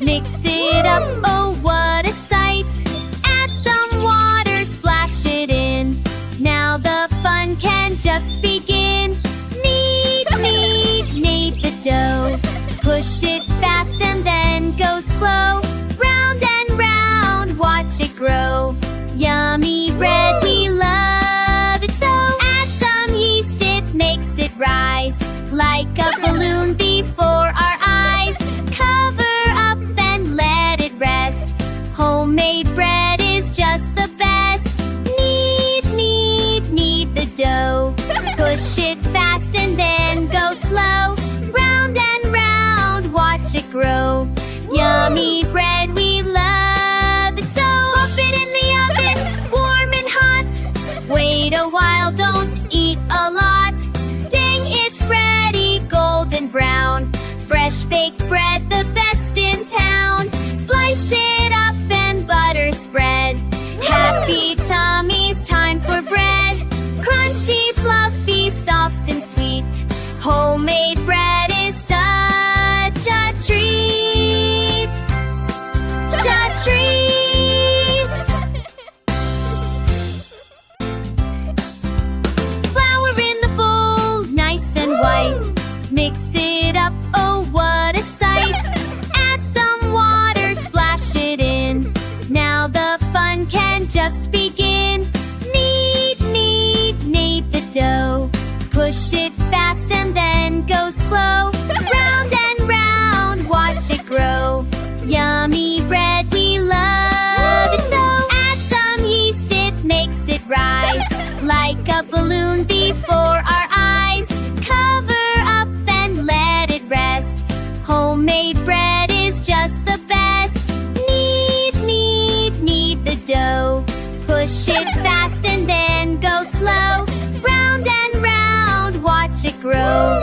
Mix it up, oh what a sight! Add some water, splash it in. Now the fun can just begin. Knead the dough. Push it fast and then go slow. Round and round, watch it grow. Yummy bread, we love it so. Add some yeast, it makes it rise. Like a balloon before our eyes. Cover up and let it rest. Homemade bread is just the best. Knead the dough. Push it fast and then go slow. Round and round, watch it grow. Yummy bread, we love it so. Pop it in the oven, warm and hot. Wait a while, don't eat a lot. Dang, it's ready, golden brown. Fresh baked bread, the best in town. Slice it up and butter spread. Happy tummies, time for bread. Crunchy, fluffy, soft and sweet. Homemade bread is such a treat. Flour in the bowl, nice and white. Mix it up, oh what a sight! Add some water, splash it in. Now the fun can just begin. Knead the dough. Push it fast and then go slow. Round and round, watch it grow. Yummy bread, we love it so. Add some yeast, it makes it rise. Like a balloon before our eyes. Cover up and let it rest. Homemade bread is just the best. Knead the dough. Push it fast and then go slow. Round and round, watch it grow.